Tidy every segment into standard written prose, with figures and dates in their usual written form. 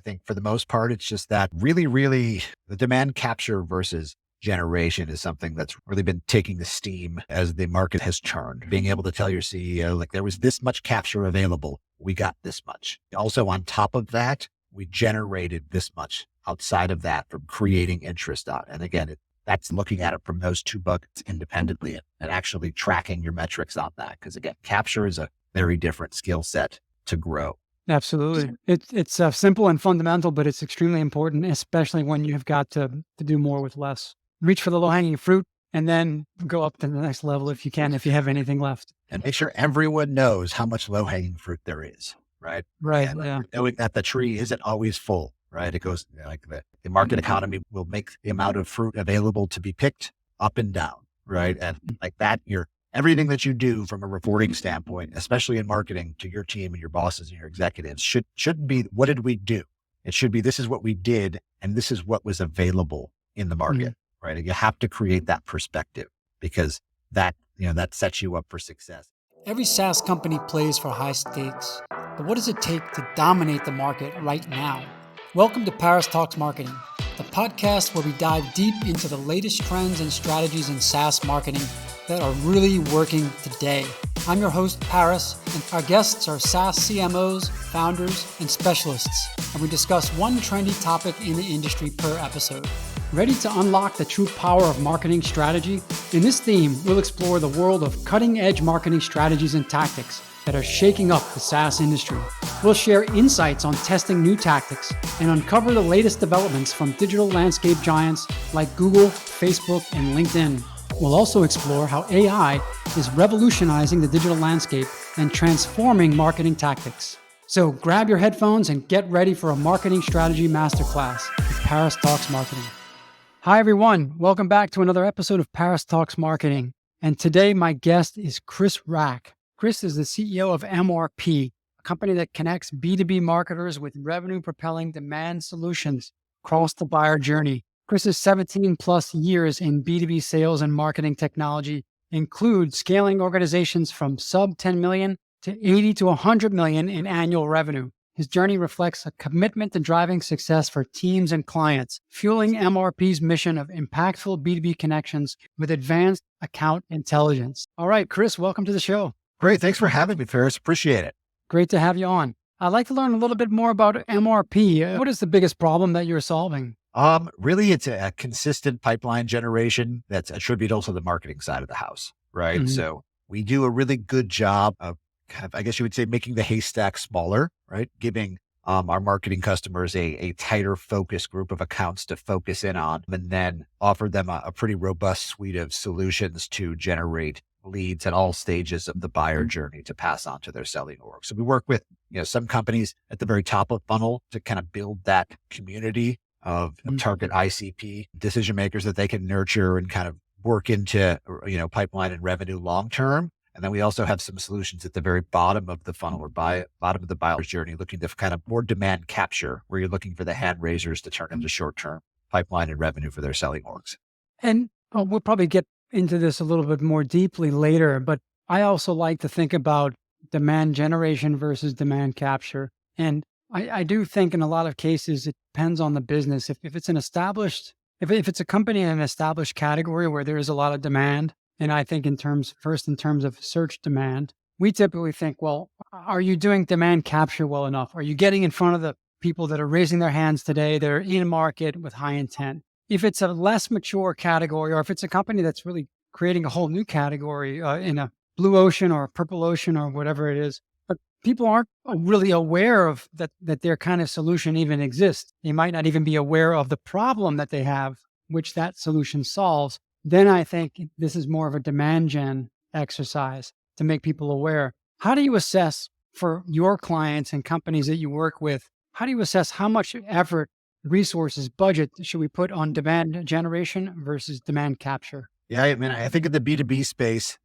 think for the most part, it's just that really the demand capture versus generation is something that's really been taking the steam as the market has churned. Being able to tell your CEO, like, there was this much capture available, we got this much. Also, on top of that, we generated this much outside of that from creating interest out. And again, that's looking at it from those two buckets independently and actually tracking your metrics on that. Because again, capture is a very different skill set to grow. Absolutely. It's simple and fundamental, but it's extremely important, especially when you've got to do more with less. Reach for the low-hanging fruit and then go up to the next level if you can, if you have anything left. And make sure everyone knows how much low-hanging fruit there is, right? Right. And Yeah. knowing that the tree isn't always full, right? It goes like the market economy will make the amount of fruit available to be picked up and down, right? And like that, everything that you do from a reporting standpoint, especially in marketing to your team and your bosses and your executives shouldn't be, what did we do? It should be, this is what we did. And this is what was available in the market, right? You have to create that perspective because that sets you up for success. Every SaaS company plays for high stakes, but what does it take to dominate the market right now? Welcome to Paris Talks Marketing, the podcast where we dive deep into the latest trends and strategies in SaaS marketing that are really working today. I'm your host, Paris, and our guests are SaaS CMOs, founders, and specialists, and we discuss one trendy topic in the industry per episode. Ready to unlock the true power of marketing strategy? In this theme, we'll explore the world of cutting-edge marketing strategies and tactics that are shaking up the SaaS industry. We'll share insights on testing new tactics and uncover the latest developments from digital landscape giants like Google, Facebook, and LinkedIn. We'll also explore how AI is revolutionizing the digital landscape and transforming marketing tactics. So grab your headphones and get ready for a marketing strategy masterclass with Paris Talks Marketing. Hi, everyone. Welcome back to another episode of Paris Talks Marketing. And today, my guest is Chris Rack. Chris is the CEO of MRP, a company that connects B2B marketers with revenue-propelling demand solutions across the buyer journey. Chris's 17 plus years in B2B sales and marketing technology include scaling organizations from sub 10 million to 80 to 100 million in annual revenue. His journey reflects a commitment to driving success for teams and clients, fueling MRP's mission of impactful B2B connections with advanced account intelligence. All right, Chris, welcome to the show. Great. Thanks for having me, Ferris. Appreciate it. Great to have you on. I'd like to learn a little bit more about MRP. What is the biggest problem that you're solving? Really, it's a consistent pipeline generation that's attributable to the marketing side of the house, right? Mm-hmm. So we do a really good job of I guess you would say, making the haystack smaller, right? Giving our marketing customers a tighter focus group of accounts to focus in on, and then offer them a pretty robust suite of solutions to generate leads at all stages of the buyer journey to pass on to their selling org. So we work with some companies at the very top of funnel to kind of build that community of target ICP decision makers that they can nurture and kind of work into pipeline and revenue long term. And then we also have some solutions at the very bottom of the funnel or bottom of the buyer's journey, looking to kind of more demand capture, where you're looking for the hand raisers to turn into short-term pipeline and revenue for their selling orgs. And we'll probably get into this a little bit more deeply later, but I also like to think about demand generation versus demand capture. And I do think in a lot of cases, it depends on the business. If it's if it's a company in an established category where there is a lot of demand, and I think in terms of search demand, we typically think, well, are you doing demand capture well enough? Are you getting in front of the people that are raising their hands today? They're in market with high intent. If it's a less mature category, or if it's a company that's really creating a whole new category in a blue ocean or a purple ocean or whatever it is, but people aren't really aware of that their kind of solution even exists. They might not even be aware of the problem that they have, which that solution solves. Then I think this is more of a demand gen exercise to make people aware. How do you assess for your clients and companies that you work with? How do you assess how much effort, resources, budget should we put on demand generation versus demand capture? Yeah, I mean, I think in the B2B space,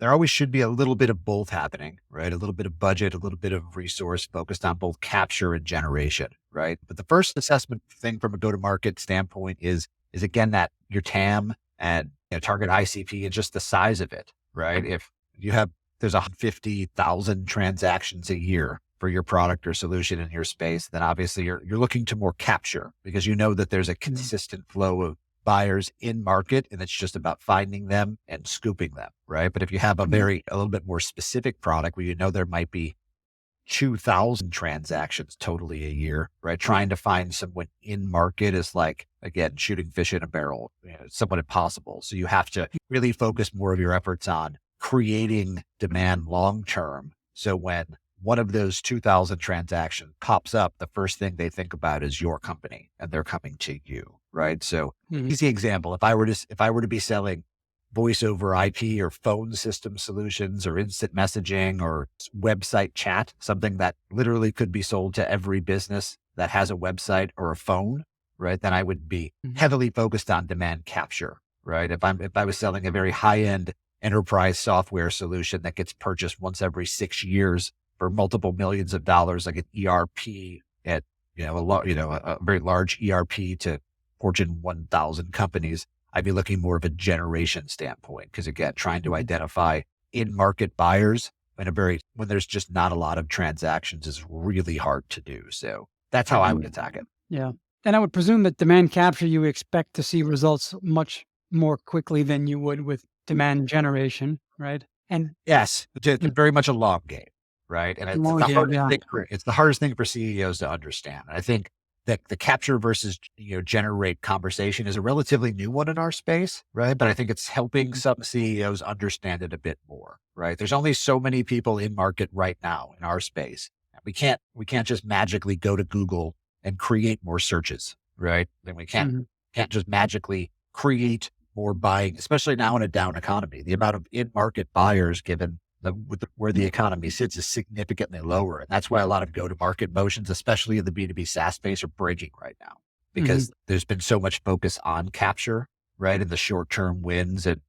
there always should be a little bit of both happening, right? A little bit of budget, a little bit of resource focused on both capture and generation, right? But the first assessment thing from a go-to-market standpoint is again, that your TAM and target ICP and just the size of it, right? If there's 150,000 transactions a year for your product or solution in your space, then obviously you're looking to more capture because you know that there's a consistent flow of buyers in market and it's just about finding them and scooping them, right? But if you have a little bit more specific product where you know there might be 2,000 transactions totally a year, right? Trying to find someone in market is like, again, shooting fish in a barrel. It's somewhat impossible. So you have to really focus more of your efforts on creating demand long-term. So when one of those 2,000 transactions pops up, the first thing they think about is your company and they're coming to you, right? So easy example, if I were to be selling voice over IP or phone system solutions or instant messaging or website chat, something that literally could be sold to every business that has a website or a phone, right? Then I would be heavily focused on demand capture, right? If I was selling a very high-end enterprise software solution that gets purchased once every 6 years for multiple millions of dollars, like an ERP at, a very large ERP to Fortune 1,000 companies, I'd be looking more of a generation standpoint. Cause again, trying to identify in market buyers when there's just not a lot of transactions is really hard to do. So that's how I would attack it. Yeah. And I would presume that demand capture, you expect to see results much more quickly than you would with demand generation, right? And yes, it's very much a long game, right? And it's the hardest thing for CEOs to understand. And I think that the capture versus, generate conversation is a relatively new one in our space, right? But I think it's helping some CEOs understand it a bit more, right? There's only so many people in market right now in our space. We can't just magically go to Google and create more searches, right? Then we can't just magically create more buying, especially now in a down economy. The amount of in-market buyers given where the economy sits is significantly lower. And that's why a lot of go-to-market motions, especially in the B2B SaaS space, are breaking right now because there's been so much focus on capture, right? And the short-term wins and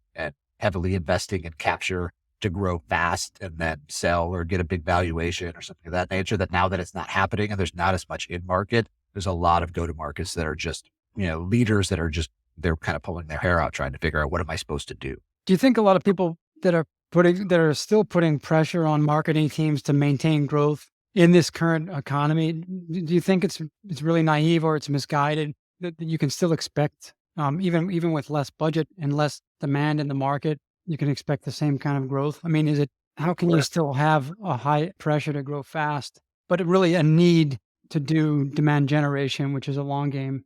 heavily investing in capture to grow fast and then sell or get a big valuation or something of that nature, that now that it's not happening and there's not as much in market, there's a lot of go-to-markets that are just, leaders that are just, they're kind of pulling their hair out trying to figure out, what am I supposed to do? Do you think a lot of people that are still putting pressure on marketing teams to maintain growth in this current economy, do you think it's really naive or it's misguided that you can still expect, even with less budget and less demand in the market, you can expect the same kind of growth? I mean, how can you still have a high pressure to grow fast, but really a need to do demand generation, which is a long game?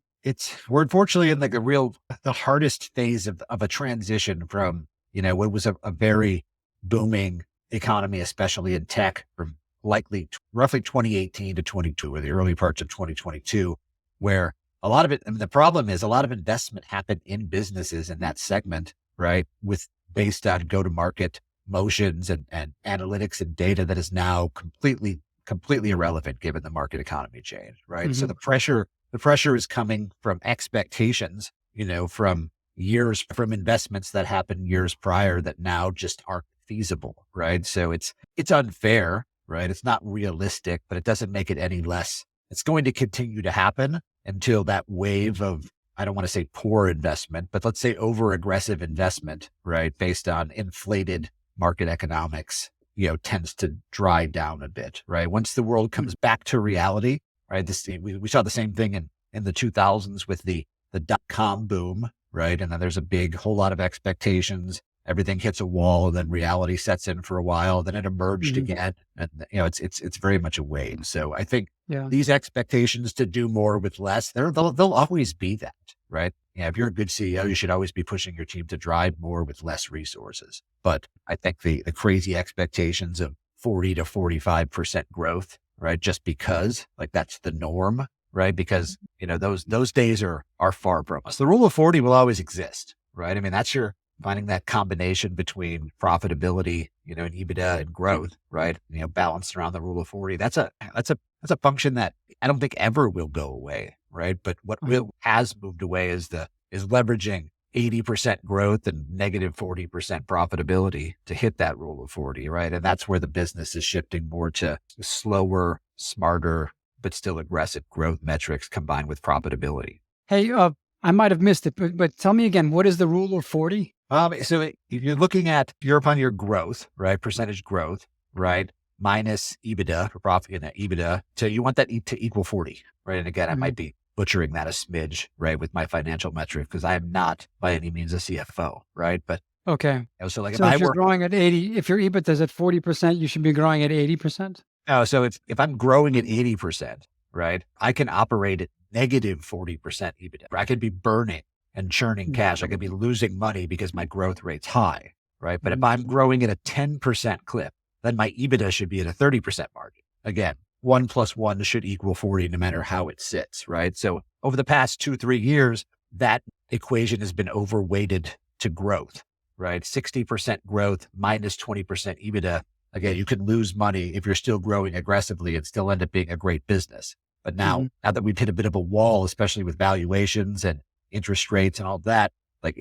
We're unfortunately in the hardest phase of a transition from, what was a very booming economy, especially in tech, from roughly 2018 to 22 or the early parts of 2022, where a lot of it, the problem is a lot of investment happened in businesses in that segment, right? Based on go-to-market motions and analytics and data that is now completely irrelevant given the market economy change, right? So the pressure is coming from expectations, from investments that happened years prior that now just aren't feasible, right? So it's unfair, right? It's not realistic, but it doesn't make it any less. It's going to continue to happen until that wave of, I don't want to say poor investment, but let's say over aggressive investment, right? Based on inflated market economics, tends to dry down a bit, right? Once the world comes back to reality, right? We saw the same thing in the 2000s with the dot-com boom, right? And then there's a whole lot of expectations. Everything hits a wall, and then reality sets in for a while. Then it emerged again, and it's very much a wave. So I think these expectations to do more with less, they'll always be that, right? If you're a good CEO, you should always be pushing your team to drive more with less resources. But I think the crazy expectations of 40 to 45% growth, right? Just because that's the norm, right? Because, those days are far from us. The rule of 40 will always exist, right? I mean, that's finding that combination between profitability, and EBITDA and growth, right? Balanced around the rule of 40. That's a function that I don't think ever will go away, right? But what has moved away is leveraging 80% growth and negative 40% profitability to hit that rule of 40, right? And that's where the business is shifting more to slower, smarter, but still aggressive growth metrics combined with profitability. Hey, I might have missed it, but tell me again, what is the rule of 40? So if you're looking at, you're upon your growth, right? Percentage growth, right? minus EBITDA for profit, EBITDA. So you want that to equal 40, right? And again, I might be butchering that a smidge, right, with my financial metric, because I am not by any means a CFO, right? But Okay. so like if So I if you're were, growing at 80, if your EBITDA is at 40%, you should be growing at 80%. oh, so if I'm growing at 80%, right, I can operate at negative 40% EBITDA. I could be burning and churning cash. I could be losing money because my growth rate's high, right? But if I'm growing at a 10% clip, then my EBITDA should be at a 30% margin. Again, 1+1 should equal 40 no matter how it sits, right? So over the past 2-3 years, that equation has been overweighted to growth, right? 60% growth minus 20% EBITDA. Again, you can lose money if you're still growing aggressively and still end up being a great business. But now that we've hit a bit of a wall, especially with valuations and interest rates and all that, like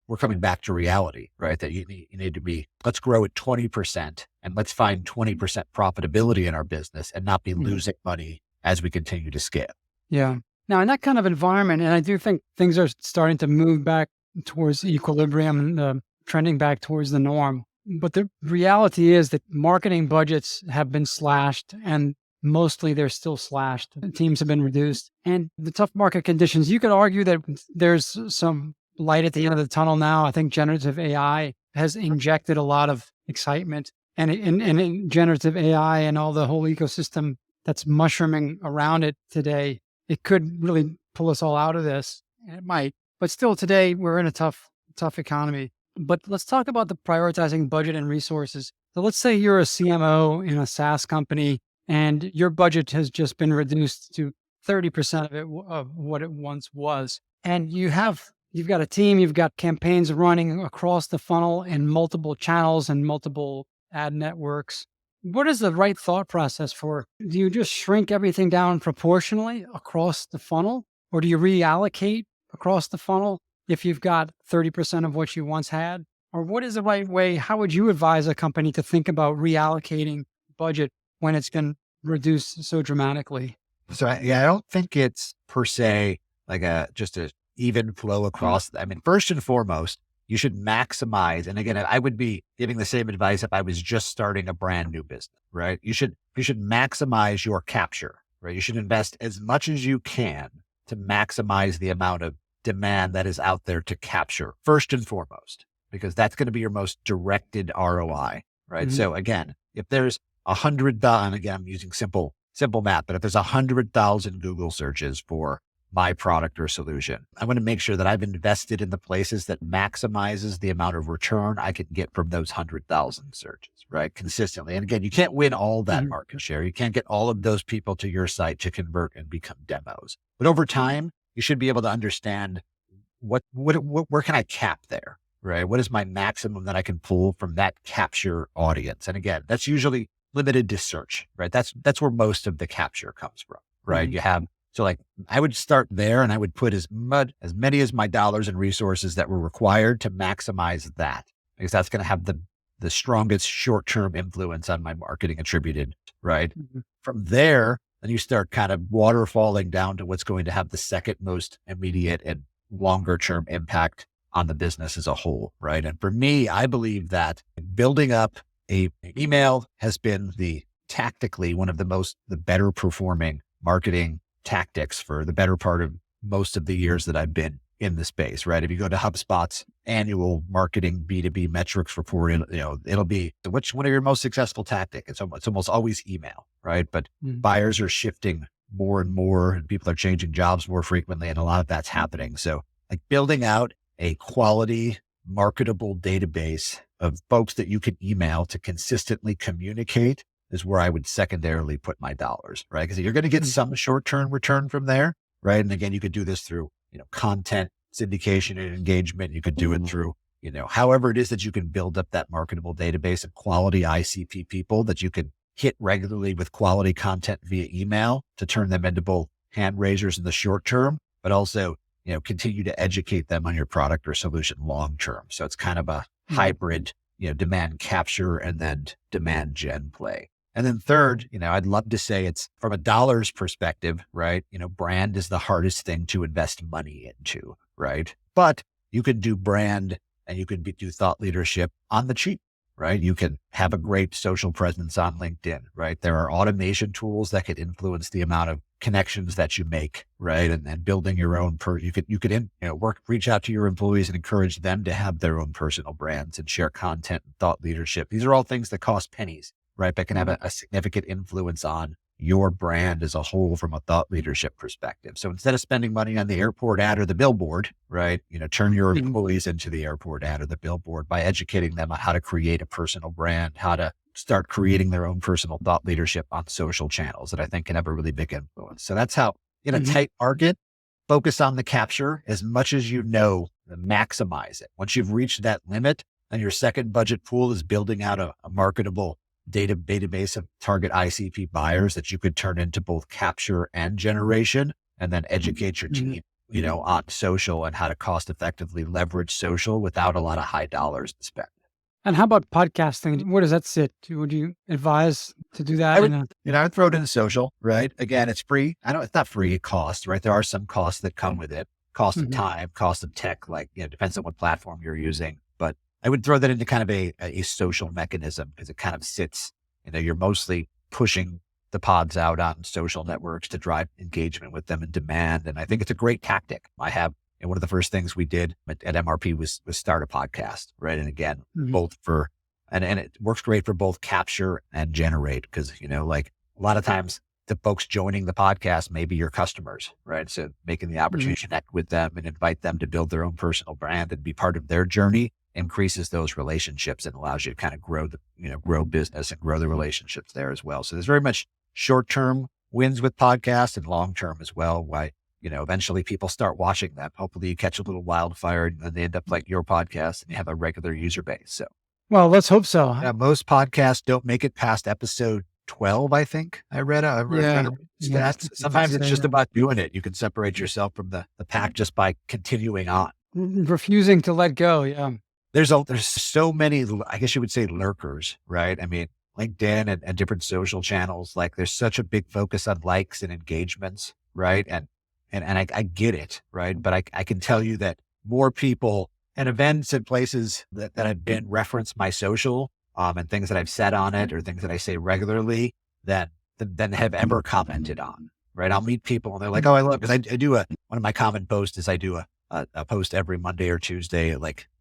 we're coming back to reality, right? That you need to be, let's grow at 20% and let's find 20% profitability in our business and not be losing money as we continue to scale. Yeah. Now, in that kind of environment, and I do think things are starting to move back towards equilibrium and trending back towards the norm. But the reality is that marketing budgets have been slashed, and mostly they're still slashed. Teams have been reduced. And the tough market conditions, you could argue that there's some light at the end of the tunnel now. I think generative AI has injected a lot of excitement, and in generative AI and all the whole ecosystem that's mushrooming around it today, it could really pull us all out of this. And it might. But still today, we're in a tough economy. But let's talk about the prioritizing budget and resources. So let's say you're a CMO in a SaaS company and your budget has just been reduced to 30% of it, of what it once was. And you've got a team, you've got campaigns running across the funnel in multiple channels and multiple ad networks. What is the right thought process for? Do you just shrink everything down proportionally across the funnel? Or do you reallocate across the funnel if you've got 30% of what you once had? Or what is the right way? How would you advise a company to think about reallocating budget when it's been reduced so dramatically? So I don't think it's per se like just a even flow across. I mean, first and foremost, you should maximize. And again, I would be giving the same advice if I was just starting a brand new business, right? You should maximize your capture, right? You should invest as much as you can to maximize the amount of demand that is out there to capture first and foremost, because that's going to be your most directed ROI, right? So again, if there's 100,000, again, I'm using simple math, but if there's 100,000 Google searches for my product or solution, I want to make sure that I've invested in the places that maximizes the amount of return I can get from those 100,000 searches, right? Consistently. And again, you can't win all that market share. You can't get all of those people to your site to convert and become demos. But over time, you should be able to understand where can I cap there, right? What is my maximum that I can pull from that capture audience? And again, that's usually limited to search, right? That's where most of the capture comes from, right? So like I would start there and I would put as many as my dollars and resources that were required to maximize that, because that's going to have the strongest short-term influence on my marketing attributed, right? From there, then you start kind of waterfalling down to what's going to have the second most immediate and longer term impact on the business as a whole, right? And for me, I believe that building up an email has been tactically one of the better performing marketing tactics for the better part of most of the years that I've been in the space, right? If you go to HubSpot's annual marketing B2B metrics report, it'll be which one of your most successful tactic. It's almost always email, right? But buyers are shifting more and more and people are changing jobs more frequently. And a lot of that's happening. So like building out a quality marketable database of folks that you can email to consistently communicate is where I would secondarily put my dollars, right? Because you're going to get some short-term return from there, right? And again, you could do this through, content syndication and engagement. You could do it through, however it is that you can build up that marketable database of quality ICP people that you can hit regularly with quality content via email to turn them into both hand raisers in the short term, but also, continue to educate them on your product or solution long term. So it's kind of a hybrid, demand capture and then demand gen play. And then third, I'd love to say it's from a dollars perspective, right? Brand is the hardest thing to invest money into, right? But you could do brand and you could do thought leadership on the cheap, right? You can have a great social presence on LinkedIn, right? There are automation tools that could influence the amount of connections that you make, right? And building your own, reach out to your employees and encourage them to have their own personal brands and share content and thought leadership. These are all things that cost pennies, right? But can have a significant influence on your brand as a whole from a thought leadership perspective. So instead of spending money on the airport ad or the billboard, right, turn your employees into the airport ad or the billboard by educating them on how to create a personal brand, how to start creating their own personal thought leadership on social channels that I think can have a really big influence. So that's how, in a tight market, focus on the capture as much as maximize it. Once you've reached that limit, and your second budget pool is building out a marketable database of target ICP buyers that you could turn into both capture and generation, and then educate your team, on social and how to cost effectively leverage social without a lot of high dollars to spend. And how about podcasting? Where does that sit? Would you advise to do that? I would throw it in social, right? Again, it's free. It's not free. It costs, right? There are some costs that come with it. Cost of time, cost of tech, depends on what platform you're using. But I would throw that into kind of a social mechanism because it kind of sits, you're mostly pushing the pods out on social networks to drive engagement with them and demand. And I think it's a great tactic. And one of the first things we did at MRP was start a podcast, right? And again, both and it works great for both capture and generate because, a lot of times the folks joining the podcast may be your customers, right? So making the opportunity to connect with them and invite them to build their own personal brand and be part of their journey increases those relationships and allows you to kind of grow business and grow the relationships there as well. So there's very much short-term wins with podcasts and long-term as well. Why, eventually people start watching them. Hopefully you catch a little wildfire and then they end up like your podcast and you have a regular user base. So, well, let's hope so. Yeah, most podcasts don't make it past episode 12, I think. I read stats. Sometimes it's just about doing it. You can separate yourself from the pack just by continuing on. Refusing to let go. Yeah. There's so many, I guess you would say lurkers, right? I mean, LinkedIn and different social channels, there's such a big focus on likes and engagements, right? And I get it, right? But I can tell you that more people and events and places that I've been reference my social and things that I've said on it or things that I say regularly than have ever commented on, right? I'll meet people and they're like, oh, I love, because I do one of my common posts is I do a post every Monday or Tuesday,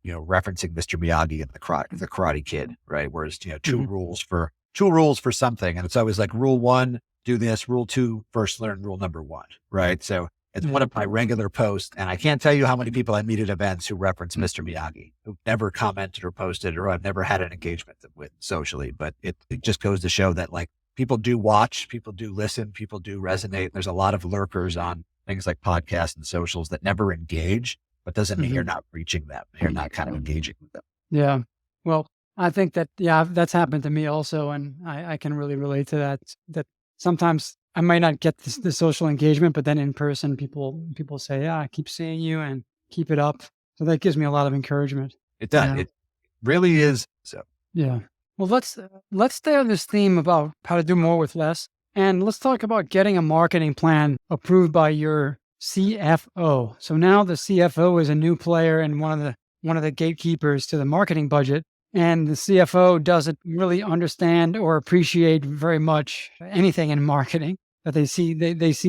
referencing Mr. Miyagi and the Karate Kid, right? Whereas, two rules for something. And it's always like rule 1, do this, rule 2, first learn rule number 1, right? So it's one of my regular posts. And I can't tell you how many people I meet at events who reference Mr. Miyagi, who've never commented or posted, or I've never had an engagement with socially, but it just goes to show that people do watch, people do listen, people do resonate. There's a lot of lurkers on things like podcasts and socials that never engage, but doesn't mean you're not reaching them. You're not kind of engaging with them. Yeah. Well, I think that, that's happened to me also. And I can really relate to that sometimes I might not get the social engagement, but then in person, people say, I keep seeing you and keep it up. So that gives me a lot of encouragement. It does. It really is. So, yeah. Well, let's stay on this theme about how to do more with less. And let's talk about getting a marketing plan approved by your CFO. So now the CFO is a new player and one of the gatekeepers to the marketing budget. And the CFO doesn't really understand or appreciate very much anything in marketing. That they see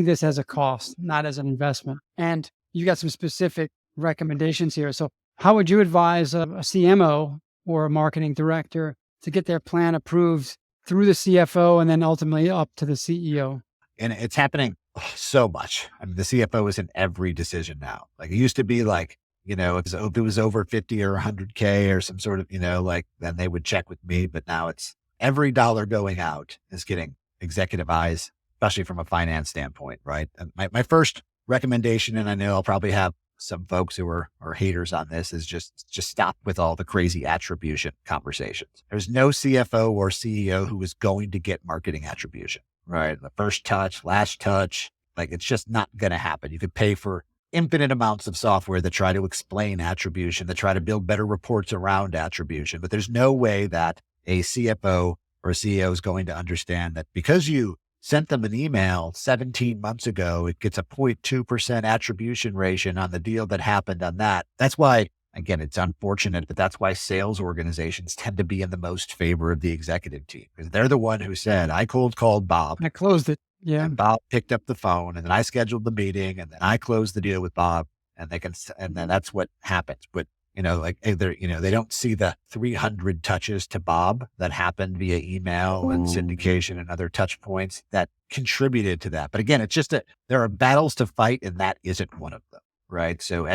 this as a cost, not as an investment. And you got some specific recommendations here. So how would you advise a CMO or a marketing director to get their plan approved through the CFO and then ultimately up to the CEO? And it's happening so much. I mean, the CFO is in every decision now. It used to be if it was over 50 or 100K or some sort of, then they would check with me. But now it's every dollar going out is getting executive eyes, especially from a finance standpoint, right? And my first recommendation, and I know I'll probably have some folks who are haters on this, is just stop with all the crazy attribution conversations. There's no CFO or CEO who is going to get marketing attribution, right? The first touch, last touch, it's just not going to happen. You could pay for infinite amounts of software that try to explain attribution, that try to build better reports around attribution. But there's no way that a CFO or a CEO is going to understand that because you sent them an email 17 months ago, it gets a 0.2% attribution ratio on the deal that happened on that. That's why again, it's unfortunate, but that's why sales organizations tend to be in the most favor of the executive team, because they're the one who said, I cold called Bob I closed it. Yeah. and Bob picked up the phone, and then I scheduled the meeting, and then I closed the deal with Bob, and and then that's what happens. But like they don't see the 300 touches to Bob that happened via email and syndication and other touch points that contributed to that. But again, it's just that there are battles to fight, and that isn't one of them, right? So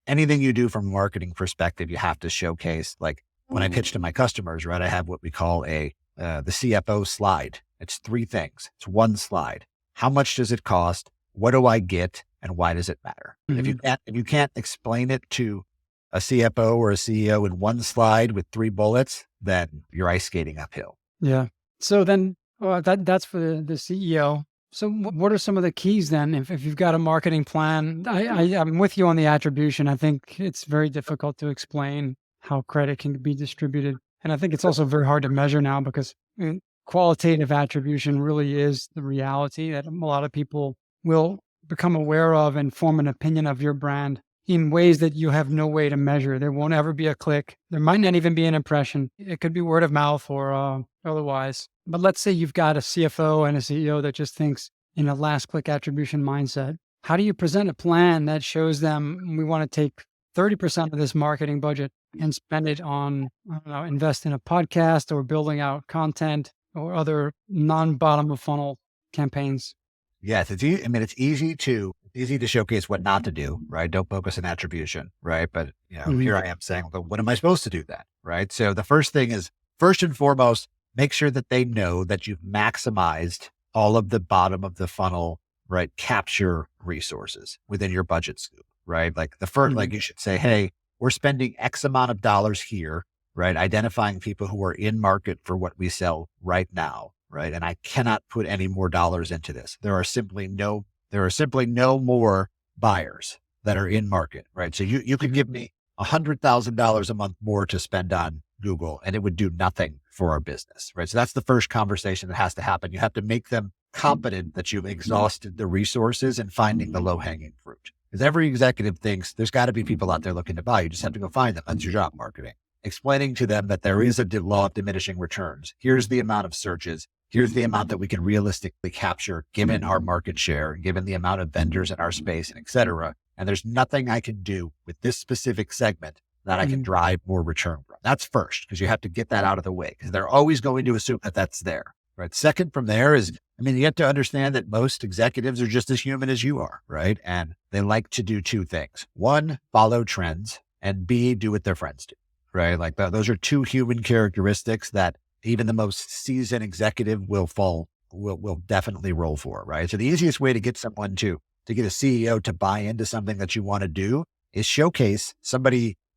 anything you do from a marketing perspective, you have to showcase, like when I pitch to my customers, right? I have what we call the CFO slide. It's 3 things. It's 1 slide. How much does it cost? What do I get? And why does it matter? Mhm. If you can't explain it to a CFO or a CEO in 1 slide with 3 bullets, then you're ice skating uphill. Yeah. So then that's for the CEO. So what are some of the keys then? If you've got a marketing plan, I'm with you on the attribution. I think it's very difficult to explain how credit can be distributed. And I think it's also very hard to measure now because qualitative attribution really is the reality that a lot of people will become aware of and form an opinion of your brand in ways that you have no way to measure. There won't ever be a click. There might not even be an impression. It could be word of mouth or otherwise. But let's say you've got a CFO and a CEO that just thinks in a last click attribution mindset. How do you present a plan that shows them we want to take 30% of this marketing budget and spend it on, I don't know, invest in a podcast or building out content or other non-bottom of funnel campaigns? Yes, it's easy to showcase what not to do, right? Don't focus on attribution, right? But Mhm. here I am saying, well, when am I supposed to do that, right? So the first thing is, first and foremost, make sure that they know that you've maximized all of the bottom of the funnel, right? Capture resources within your budget scoop, right? Like like Mhm. you should say, hey, we're spending X amount of dollars here, right? Identifying people who are in market for what we sell right now, right? And I cannot put any more dollars into this. There are simply no more buyers that are in market, right? So you could give me $100,000 a month more to spend on Google, and it would do nothing for our business, right? So that's the first conversation that has to happen. You have to make them confident that you've exhausted the resources and finding the low hanging fruit. Because every executive thinks there's got to be people out there looking to buy. You just have to go find them. That's your job, marketing. Explaining to them that there is a law of diminishing returns. Here's the amount of searches. Here's the amount that we can realistically capture given our market share, given the amount of vendors in our space, and et cetera. And there's nothing I can do with this specific segment that I can drive more return from. That's first, because you have to get that out of the way, because they're always going to assume that that's there, right? Second from there is, you have to understand that most executives are just as human as you are, right? And they like to do 2 things. 1, follow trends, and B, do what their friends do, right? Like those are 2 human characteristics that even the most seasoned executive will definitely roll for, right? So the easiest way to get someone to get a CEO to buy into something that you want to do is showcase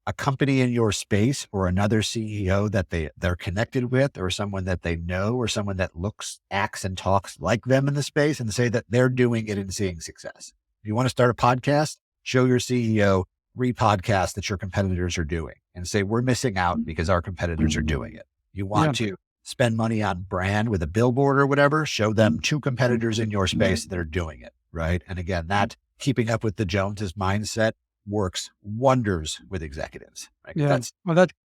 a company in your space or another CEO that they're connected with, or someone that they know, or someone that looks, acts, and talks like them in the space, and say that they're doing it and seeing success. If you want to start a podcast, show your CEO 3 podcasts that your competitors are doing and say, we're missing out because our competitors are doing it. You want to spend money on brand with a billboard or whatever, show them 2 competitors in your space that are doing it, right? And again, that keeping up with the Joneses mindset works wonders with executives. Right? Yeah.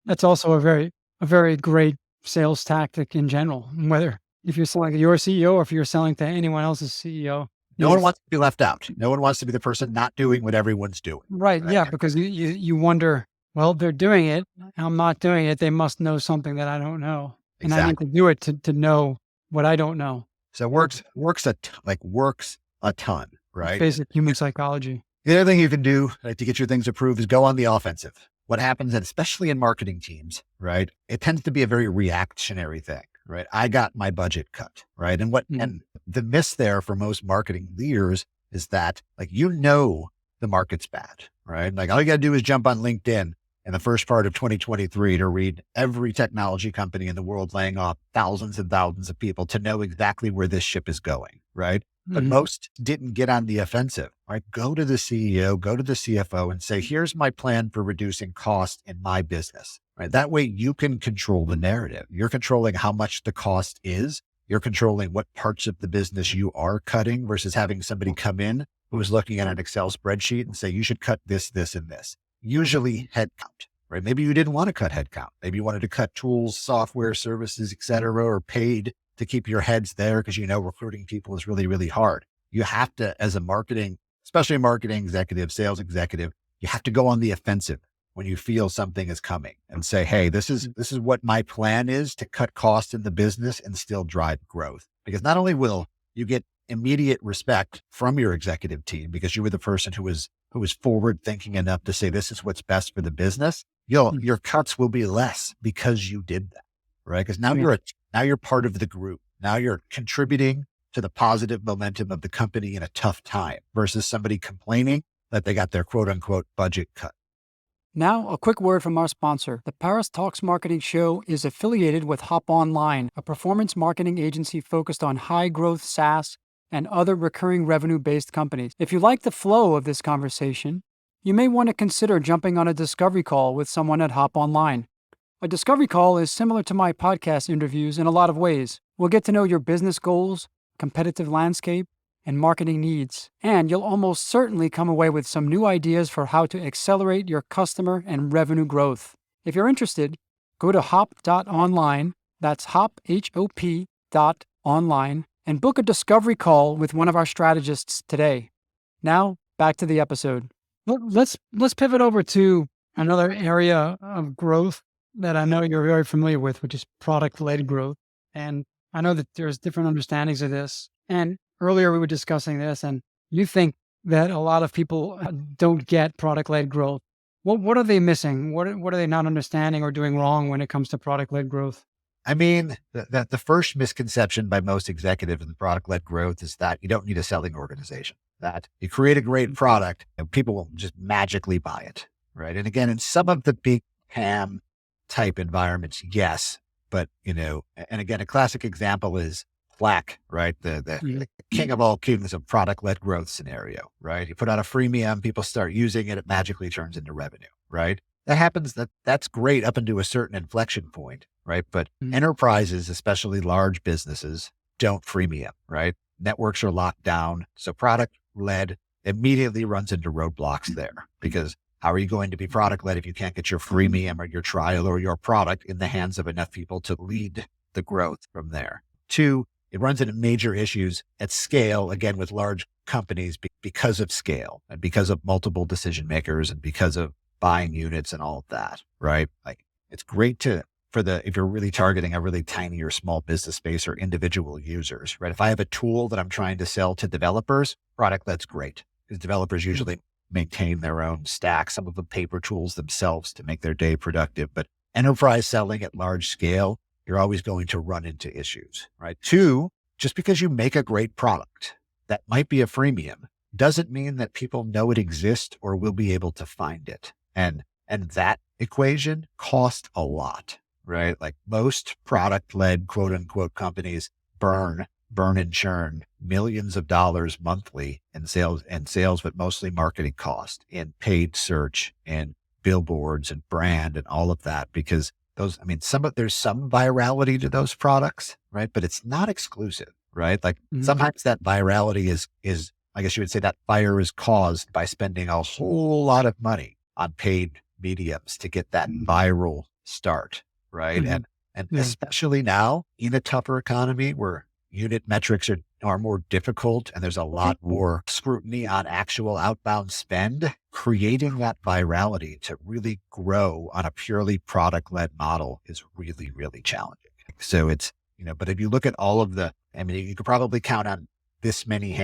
That's also a very great sales tactic in general, whether if you're selling to your CEO or if you're selling to anyone else's CEO. No one wants to be left out. No one wants to be the person not doing what everyone's doing. Right. Yeah. Because you wonder, well, they're doing it. I'm not doing it. They must know something that I don't know. And I need to do it to know what I don't know. So it works a ton, right? Basic human psychology. The other thing you can do to get your things approved is go on the offensive. What happens, and especially in marketing teams, right? It tends to be a very reactionary thing, right? I got my budget cut, right? And and the miss there for most marketing leaders is that, the market's bad, right? Like all you got to do is jump on LinkedIn in the first part of 2023 to read every technology company in the world laying off thousands and thousands of people to know exactly where this ship is going, right? But most didn't get on the offensive, right? Go to the CEO, go to the CFO and say, here's my plan for reducing cost in my business, right? That way you can control the narrative. You're controlling how much the cost is. You're controlling what parts of the business you are cutting versus having somebody come in who is looking at an Excel spreadsheet and say, you should cut this, this, and this. usually headcount, right? Maybe you didn't want to cut headcount. Maybe you wanted to cut tools, software, services, et cetera, or paid to keep your heads there because recruiting people is really, really hard. You have to, as a marketing, especially a marketing executive, sales executive, you have to go on the offensive when you feel something is coming and say, hey, this is what my plan is to cut costs in the business and still drive growth. Because not only will you get immediate respect from your executive team because you were the person who was forward thinking enough to say, this is what's best for the business. Your cuts will be less because you did that, right? Because now you're part of the group. Now you're contributing to the positive momentum of the company in a tough time versus somebody complaining that they got their quote unquote budget cut. Now, a quick word from our sponsor. The Paris Talks Marketing Show is affiliated with Hop Online, a performance marketing agency focused on high-growth SaaS and other recurring revenue-based companies. If you like the flow of this conversation, you may want to consider jumping on a discovery call with someone at Hop Online. A discovery call is similar to my podcast interviews in a lot of ways. We'll get to know your business goals, competitive landscape, and marketing needs. And you'll almost certainly come away with some new ideas for how to accelerate your customer and revenue growth. If you're interested, go to hop.online, that's hop, H-O-P .online, and book a discovery call with one of our strategists today. Now, back to the episode. Let's pivot over to another area of growth that I know you're very familiar with, which is product-led growth. And I know that there's different understandings of this. And earlier we were discussing this, and you think that a lot of people don't get product-led growth. What are they missing? What are they not understanding or doing wrong when it comes to product-led growth? I mean, the first misconception by most executives in product-led growth is that you don't need a selling organization, that you create a great product and people will just magically buy it, right? And again, in some of the big PAM type environments, yes. But, and again, a classic example is Slack, right? The king of all kings of product-led growth scenario, right? You put out a freemium, people start using it, it magically turns into revenue, right? That happens, that's great up into a certain inflection point, right? But enterprises, especially large businesses, don't freemium, right? Networks are locked down. So product-led immediately runs into roadblocks there because how are you going to be product-led if you can't get your freemium or your trial or your product in the hands of enough people to lead the growth from there? Two, it runs into major issues at scale, again, with large companies because of scale and because of multiple decision makers and because of buying units and all of that, right? Like it's great if you're really targeting a really tiny or small business space or individual users, right? If I have a tool that I'm trying to sell to developers, product-led's great because developers usually maintain their own stack, some of the paper tools themselves to make their day productive. But enterprise selling at large scale, you're always going to run into issues, right? Two, just because you make a great product that might be a freemium doesn't mean that people know it exists or will be able to find it. And that equation costs a lot, right? Like most product-led quote unquote companies burn and churn millions of dollars monthly in sales, but mostly marketing cost in paid search and billboards and brand and all of that, because there's some virality to those products, right? But it's not exclusive, right? Like sometimes that virality is, I guess you would say that fire is caused by spending a whole lot of money on paid mediums to get that viral start, right? And especially now in a tougher economy where unit metrics are more difficult and there's a lot more scrutiny on actual outbound spend, creating that virality to really grow on a purely product-led model is really, really challenging. So it's, but if you look at all of you could probably count on this many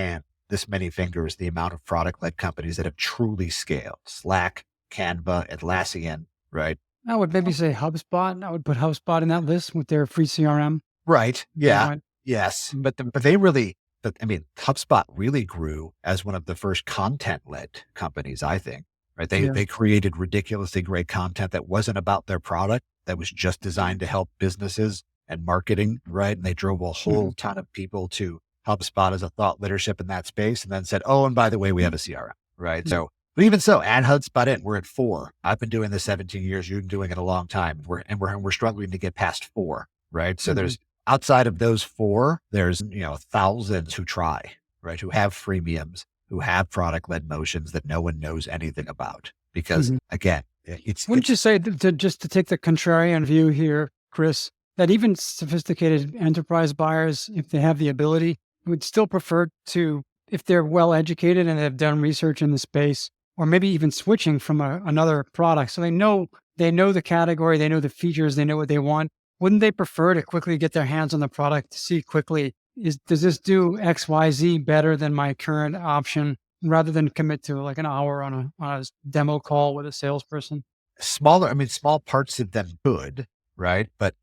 fingers, the amount of product-led companies that have truly scaled. Slack, Canva, Atlassian, right? I would maybe say HubSpot. I would put HubSpot in that list with their free CRM. Right. Yeah. Yes. But HubSpot really grew as one of the first content-led companies, I think, right? They created ridiculously great content that wasn't about their product, that was just designed to help businesses and marketing, right? And they drove a whole ton of people to HubSpot as a thought leadership in that space and then said, oh, and by the way, we have a CRM, right? So, but even so, add HubSpot in, we're at 4. I've been doing this 17 years. You've been doing it a long time. We're struggling to get past 4, right? So there's, outside of those 4, there's, thousands who try, right? Who have freemiums, who have product-led motions that no one knows anything about because again, Wouldn't it's you say that just to take the contrarian view here, Chris, that even sophisticated enterprise buyers, if they have the ability, would still prefer to, if they're well educated and have done research in the space, or maybe even switching from another product, so they know the category, they know the features, they know what they want. Wouldn't they prefer to quickly get their hands on the product to see quickly, does this do X, Y, Z better than my current option, rather than commit to like an hour on a demo call with a salesperson? smaller. I mean, small parts of them could, right? But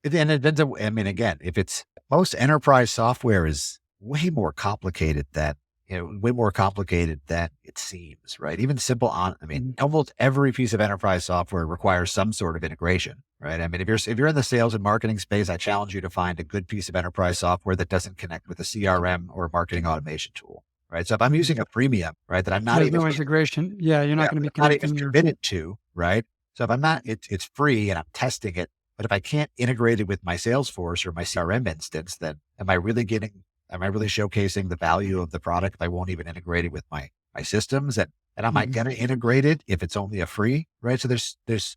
and it depends on, I mean, again, if it's most enterprise software is way more complicated than, way more complicated than it seems, right? Even simple I mean, almost every piece of enterprise software requires some sort of integration, right? I mean, if you're in the sales and marketing space, I challenge you to find a good piece of enterprise software that doesn't connect with a CRM or a marketing automation tool, right? So if I'm using a premium, right, that I'm not There's even no integration. Yeah, you're yeah, not going to be not even connecting your. committed to, right? So if I'm not, it's free and I'm testing it, but if I can't integrate it with my Salesforce or my CRM instance, then am I really showcasing the value of the product if I won't even integrate it with my systems? And am I going to integrate it if it's only a free, right? So there's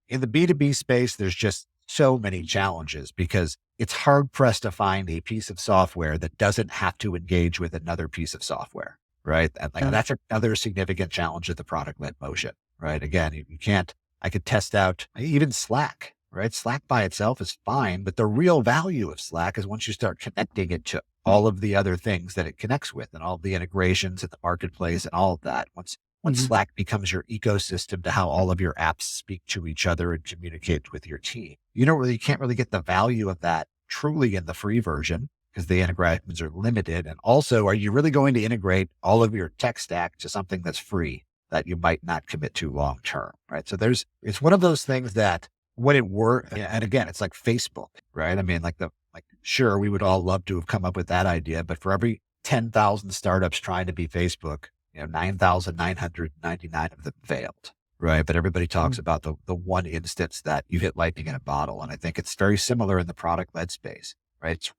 in the B2B space, there's just so many challenges because it's hard pressed to find a piece of software that doesn't have to engage with another piece of software, right? And like, Yeah. that's another significant challenge of the product led motion, right? Again, you can't, I could test out even Slack, right? Slack by itself is fine, but the real value of Slack is once you start connecting it to all of the other things that it connects with and all the integrations in the marketplace and all of that. Once Slack becomes your ecosystem to how all of your apps speak to each other and communicate with your team, you can't really get the value of that truly in the free version because the integrations are limited. And also, are you really going to integrate all of your tech stack to something that's free that you might not commit to long term, right? So it's one of those things that when it works, and again, it's like Facebook, right? I mean, sure, we would all love to have come up with that idea, but for every 10,000 startups trying to be Facebook, 9,999 of them failed, right? But everybody talks about the one instance that you hit lightning in a bottle. And I think it's very similar in the product led space, right?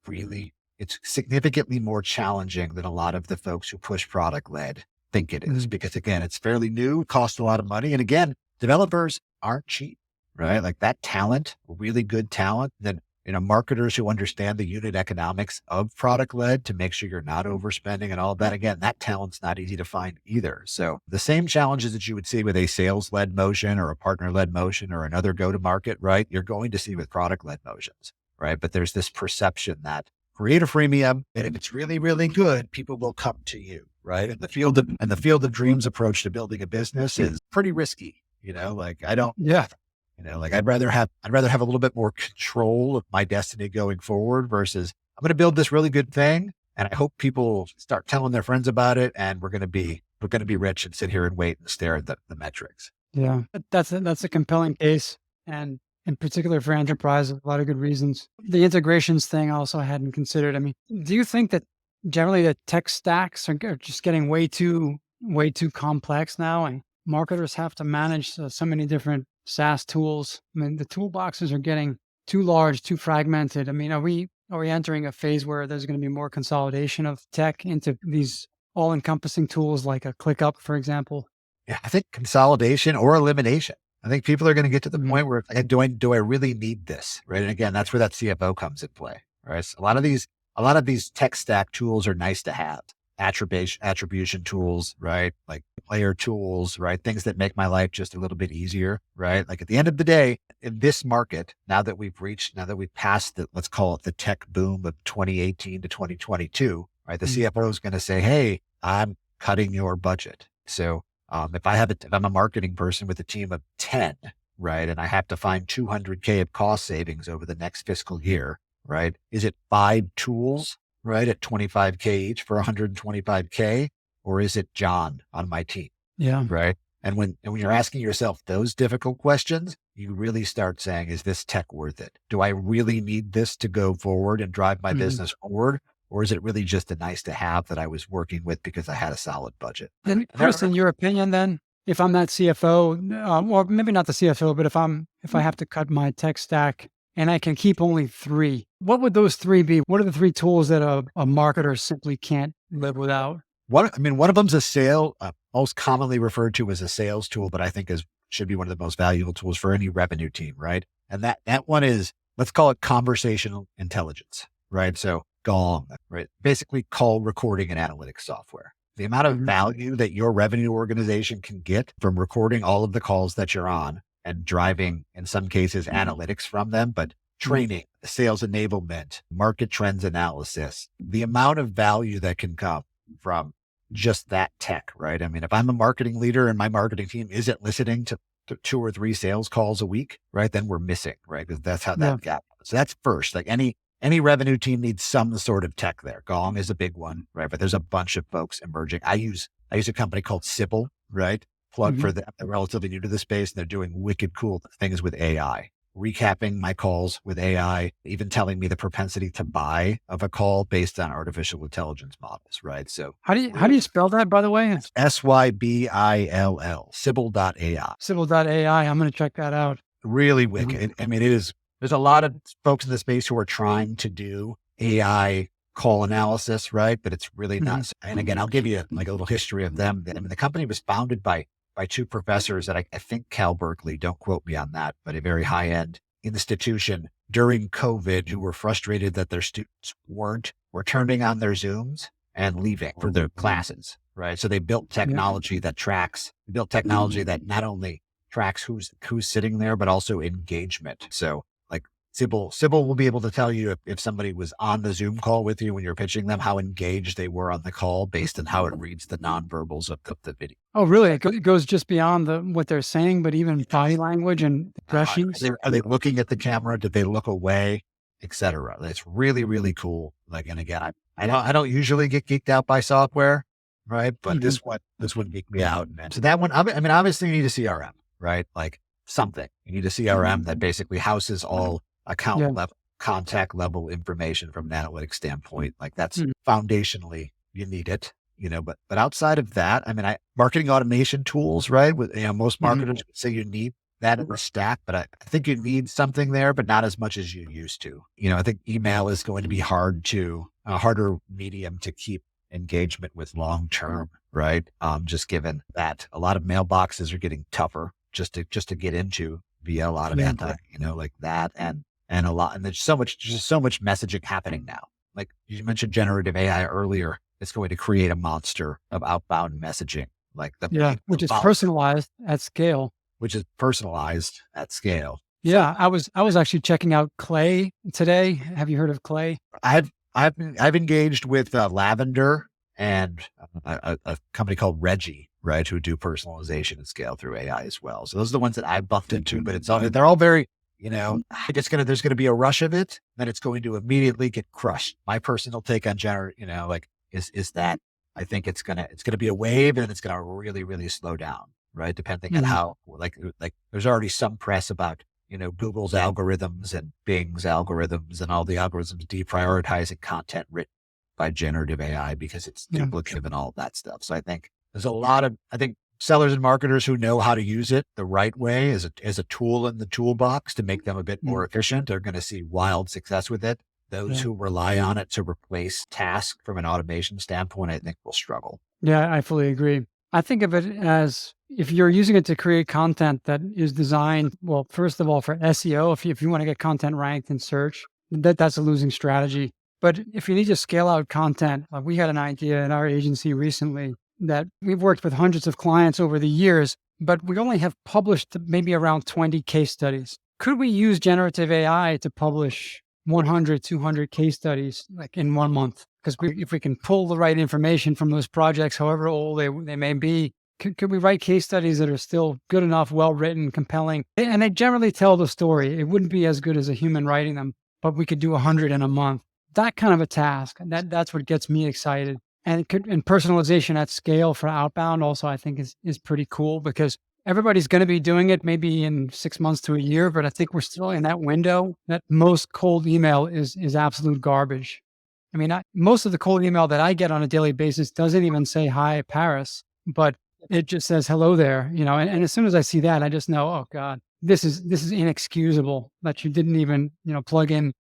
It's significantly more challenging than a lot of the folks who push product led think it is, because again, it's fairly new, costs a lot of money. And again, developers aren't cheap, right? Like that talent, really good talent, then marketers who understand the unit economics of product led to make sure you're not overspending and all of that. Again, that talent's not easy to find either. So the same challenges that you would see with a sales led motion or a partner led motion or another go to market, right? You're going to see with product led motions, right? But there's this perception that create a freemium, and if it's really, really good, people will come to you, right? And the field of dreams approach to building a business is pretty risky. Yeah. I'd rather have a little bit more control of my destiny going forward versus I'm going to build this really good thing. And I hope people start telling their friends about it. And we're going to be rich and sit here and wait and stare at the metrics. Yeah. That's a compelling case. And in particular for enterprise, a lot of good reasons. The integrations thing also I hadn't considered. I mean, do you think that generally the tech stacks are just getting way too complex now, and marketers have to manage so many different SaaS tools? I mean, the toolboxes are getting too large, too fragmented. I mean, are we entering a phase where there's going to be more consolidation of tech into these all-encompassing tools like a ClickUp, for example? Yeah, I think consolidation or elimination. I think people are going to get to the point where it's like, do I really need this? Right. And again, that's where that CFO comes in play. Right. So a lot of these tech stack tools are nice to have. Attribution tools, right? Like player tools, right? Things that make my life just a little bit easier, right? Like at the end of the day, in this market, now that we've passed let's call it the tech boom of 2018 to 2022, right? The CFO is going to say, hey, I'm cutting your budget. So if I'm a marketing person with a team of 10, right? And I have to find 200K of cost savings over the next fiscal year, right? Is it 5 tools, right, at 25K each for 125K, or is it John on my team? Yeah. Right. And when you're asking yourself those difficult questions, you really start saying, is this tech worth it? Do I really need this to go forward and drive my business forward? Or is it really just a nice to have that I was working with because I had a solid budget? And Chris, in your opinion, then, if I'm that CFO, or maybe not the CFO, but if I have to cut my tech stack and I can keep only 3, what would those 3 be? What are the 3 tools that a marketer simply can't live without? One of them's a most commonly referred to as a sales tool, but I think should be one of the most valuable tools for any revenue team, right? And that one is, let's call it conversational intelligence, right? So Gong, right? Basically call recording and analytics software. The amount of value that your revenue organization can get from recording all of the calls that you're on and driving, in some cases, analytics from them, but training, sales enablement, market trends analysis, the amount of value that can come from just that tech, right? I mean, if I'm a marketing leader and my marketing team isn't listening to 2 or 3 sales calls a week, right? Then we're missing, right? Because that's how that gap. So that's first. Like any revenue team needs some sort of tech there. Gong is a big one, right? But there's a bunch of folks emerging. I use a company called Sybil, right? Plug for them. They're relatively new to the space, and they're doing wicked cool things with AI. Recapping my calls with AI, even telling me the propensity to buy of a call based on artificial intelligence models, right? So How do you spell that, by the way? Sybill, Sybil.ai. Sybil.ai. I'm going to check that out. Really wicked. I mean, there's a lot of folks in the space who are trying to do AI call analysis, right? But it's really not. And again, I'll give you like a little history of them. I mean, the company was founded by 2 professors at, I think, Cal Berkeley. Don't quote me on that, but a very high end institution during COVID, who were frustrated that their students were turning on their Zooms and leaving for their classes, right? So they built technology that not only tracks who's sitting there, but also engagement. So like Sybil will be able to tell you if somebody was on the Zoom call with you when you're pitching them, how engaged they were on the call based on how it reads the nonverbals of the video. Oh, really? It goes just beyond what they're saying, but even body language and expressions. Are they looking at the camera? Did they look away, etc.? It's really, really cool. Like, and again, I don't usually get geeked out by software, right? But this one geeked me out, man. So that one, I mean, obviously you need a CRM, right? Like something. You need a CRM that basically houses all account level, contact level information from an analytics standpoint. Like that's foundationally, you need it, but outside of that, I mean, marketing automation tools, right? With, most marketers would say you need that in the stack, but I think you need something there, but not as much as you used to. I think email is going to be a harder medium to keep engagement with long-term, right? Just given that a lot of mailboxes are getting tougher just to get into via a lot of like that and a lot, and there's just so much messaging happening now. Like you mentioned generative AI earlier, it's going to create a monster of outbound messaging, which is personalized at scale. Yeah. I was actually checking out Clay today. Have you heard of Clay? I've engaged with Lavender and a company called Reggie, right, who do personalization at scale through AI as well. So those are the ones that I bumped into, but they're all very, there's going to be a rush of it, then it's going to immediately get crushed. My personal take on is that I think it's going to be a wave and it's going to really, really slow down, right? Depending on how, like there's already some press about, Google's algorithms and Bing's algorithms and all the algorithms deprioritizing content written by generative AI because it's duplicative and all of that stuff. So I think there's a lot of, sellers and marketers who know how to use it the right way as a tool in the toolbox to make them a bit more efficient are going to see wild success with it. Those who rely on it to replace tasks from an automation standpoint, I think will struggle. Yeah, I fully agree. I think of it as if you're using it to create content that is designed, well, first of all, for SEO, if you want to get content ranked in search, that's a losing strategy. But if you need to scale out content, like we had an idea in our agency recently that we've worked with hundreds of clients over the years, but we only have published maybe around 20 case studies. Could we use generative AI to publish 100, 200 case studies like in 1 month? Because if we can pull the right information from those projects, however old they may be, could we write case studies that are still good enough, well-written, compelling? And they generally tell the story. It wouldn't be as good as a human writing them, but we could do 100 in a month. That kind of a task, that's what gets me excited. And personalization at scale for outbound also, I think is pretty cool because everybody's going to be doing it maybe in 6 months to a year, but I think we're still in that window that most cold email is absolute garbage. I mean, most of the cold email that I get on a daily basis doesn't even say, "Hi, Paris," but it just says, "Hello there," and as soon as I see that, I just know, oh God, this is inexcusable that you didn't even, plug in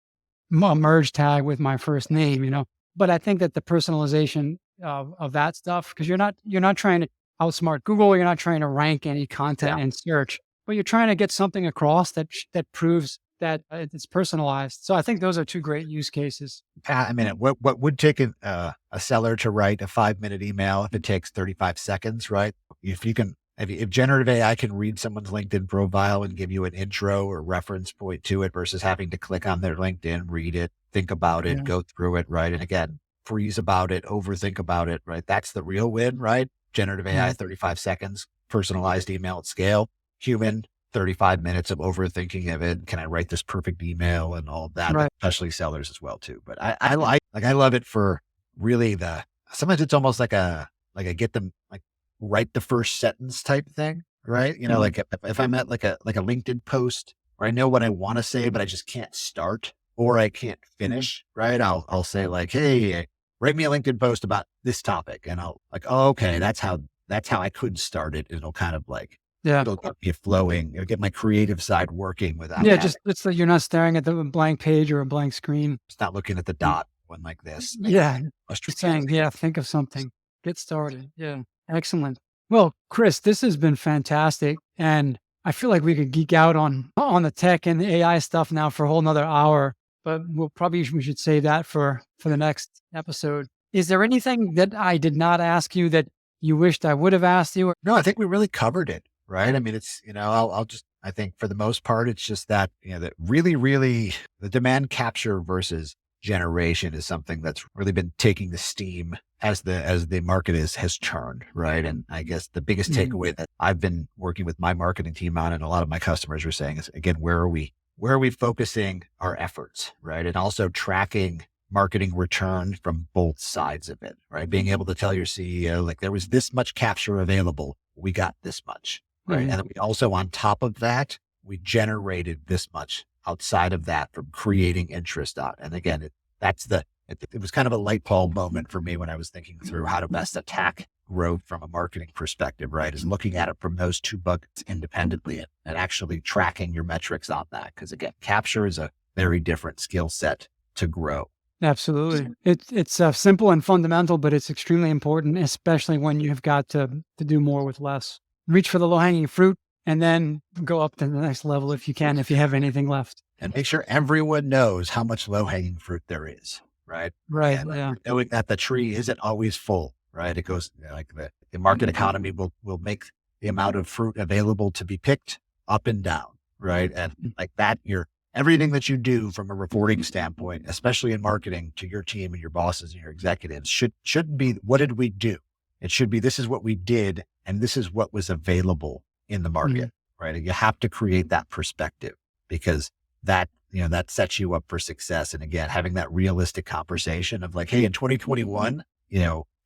a merge tag with my first name, But I think that the personalization of that stuff, because you're not trying to, outsmart Google. You're not trying to rank any content Yeah. in search, but you're trying to get something across that proves that it's personalized. So I think those are two great use cases. I mean, what would take a seller to write a 5-minute email if it takes 35 seconds, right? If you can, if generative AI can read someone's LinkedIn profile and give you an intro or reference point to it versus having to click on their LinkedIn, read it, think about it, Yeah. go through it, right? And again, freeze about it, overthink about it, right? That's the real win, right? Generative AI, Mhm. 35 seconds, personalized email at scale, human, 35 minutes of overthinking of it. Can I write this perfect email and all of that, Right. especially sellers as well too. But I love it for really sometimes it's almost like a get them like write the first sentence type thing, right? Mhm. Like if I'm at like a LinkedIn post where I know what I want to say, but I just can't start or I can't finish, right? I'll say like, hey, write me a LinkedIn post about this topic. And I'll like, oh, okay, that's how I could start it. It'll kind of like, Yeah. it'll get me flowing. It'll get my creative side working without Yeah. having, Just it's that you're not staring at the blank page or a blank screen. just not looking at the dot one like this. Yeah. Just Frustrating. saying, yeah, think of something, get started. Yeah. Excellent. Well, Chris, this has been fantastic. And I feel like we could geek out on the tech and the AI stuff now for a whole nother hour, but we should save that for the next episode. Is there anything that I did not ask you that you wished I would have asked you? No, I think we really covered it, right? I mean, it's, I'll just, I think for the most part, it's just that, that really the demand capture versus generation is something that's really been taking the steam as the market has churned, right? And I guess the biggest Mhm. takeaway that I've been working with my marketing team on and a lot of my customers are saying is, again, where are we focusing our efforts, right? And also tracking marketing return from both sides of it, right? Being able to tell your CEO, like there was this much capture available. We got this much, right? Mhm. And we also, on top of that, we generated this much outside of that from creating interest on. And again, it was kind of a light bulb moment for me when I was thinking through how to best attack growth from a marketing perspective, right? Is looking at it from those two buckets independently and actually tracking your metrics on that. Cause again, capture is a very different skill set to grow. Absolutely. It's simple and fundamental, but it's extremely important, especially when you've got to do more with less. Reach for the low hanging fruit and then go up to the next level if you can, if you have anything left. And make sure everyone knows how much low hanging fruit there is, right? Right. And Yeah. knowing that the tree isn't always full, right? It goes like the market economy will make the amount of fruit available to be picked up and down, right? And like that, everything that you do from a reporting standpoint, especially in marketing to your team and your bosses and your executives shouldn't be, what did we do? It should be, this is what we did. And this is what was available in the Mhm. market, right? And you have to create that perspective because that, that sets you up for success. And again, having that realistic conversation of like, hey, in 2021,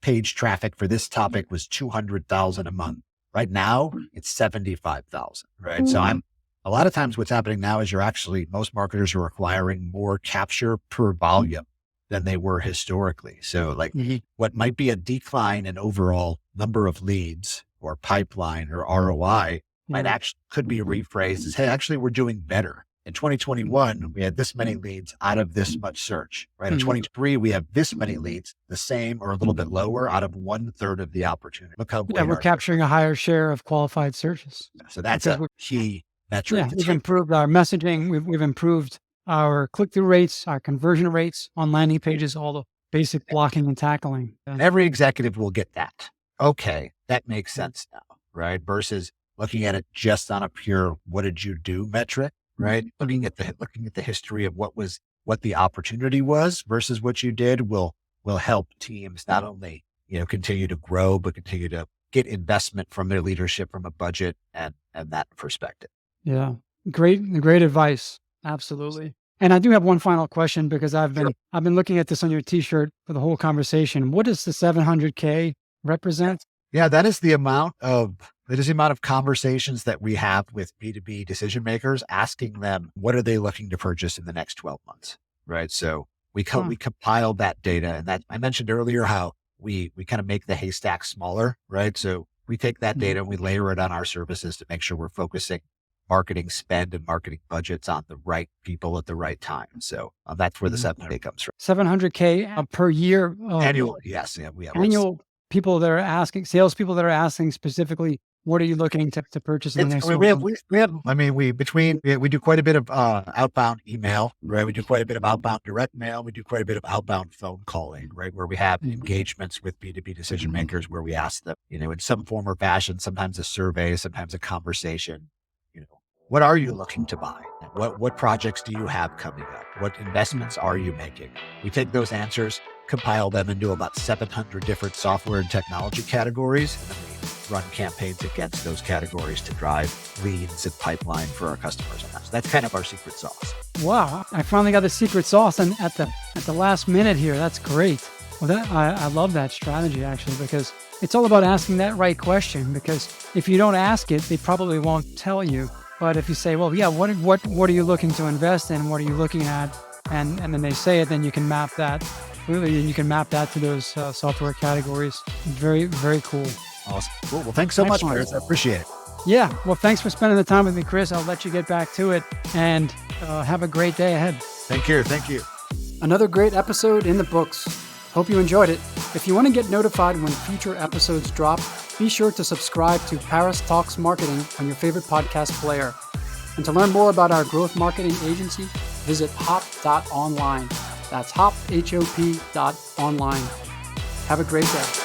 page traffic for this topic was 200,000 a month. Right now it's 75,000, right? So a lot of times what's happening now is most marketers are acquiring more capture per volume than they were historically. So like Mhm. what might be a decline in overall number of leads or pipeline or ROI might Yeah. actually could be rephrased as, hey, actually we're doing better. In 2021, we had this many leads out of this much search, right? In Mhm. 2023, we have this many leads, the same or a little bit lower out of 1/3 of the opportunity. Look how Yeah. great We're capturing a higher share of qualified searches so that's because a key metric yeah, to we've take. improved our messaging. We've improved our click through rates, our conversion rates on landing pages, all the basic blocking and tackling. Yeah. And every executive will get that. Okay, that makes sense now, right? Versus looking at it just on a pure "what did you do" metric, right? Looking at the history of what the opportunity was versus what you did will help teams not only continue to grow but continue to get investment from their leadership from a budget and that perspective. Yeah. Great advice. Absolutely. And I do have one final question because Sure. I've been looking at this on your t-shirt for the whole conversation. What does the 700K represent? Yeah, that is the amount of conversations that we have with B2B decision makers, asking them, what are they looking to purchase in the next 12 months? Right. So Huh. we compile that data, and that I mentioned earlier how we kind of make the haystack smaller, right? So we take that Mhm. data and we layer it on our services to make sure we're focusing marketing spend and marketing budgets on the right people at the right time. So that's where the Mhm. 7 day comes from. 700K per year, Annual. Yes. Yeah. We have annual salespeople that are asking specifically, what are you looking to purchase in the next? We do quite a bit of outbound email, right? We do quite a bit of outbound direct mail. We do quite a bit of outbound phone calling, right? Where we have engagements with B2B decision makers where we ask them, in some form or fashion, sometimes a survey, sometimes a conversation, what are you looking to buy? What projects do you have coming up? What investments are you making? We take those answers, compile them into about 700 different software and technology categories, and then we run campaigns against those categories to drive leads and pipeline for our customers. So that's kind of our secret sauce. Wow, I finally got the secret sauce, and at the last minute here. That's great. Well, I love that strategy actually, because it's all about asking that right question. Because if you don't ask it, they probably won't tell you. But if you say, well, yeah, what are you looking to invest in? What are you looking at? And then they say it, then you can map that. Really, and you can map that to those software categories. Very, very cool. Awesome. Cool. Well, thanks so much, Chris. I appreciate it. Yeah. Well, thanks for spending the time with me, Chris. I'll let you get back to it, and have a great day ahead. Thank you. Thank you. Another great episode in the books. Hope you enjoyed it. If you want to get notified when future episodes drop, be sure to subscribe to Paris Talks Marketing on your favorite podcast player. And to learn more about our growth marketing agency, visit hop.online. That's hop, HOP.online. Have a great day.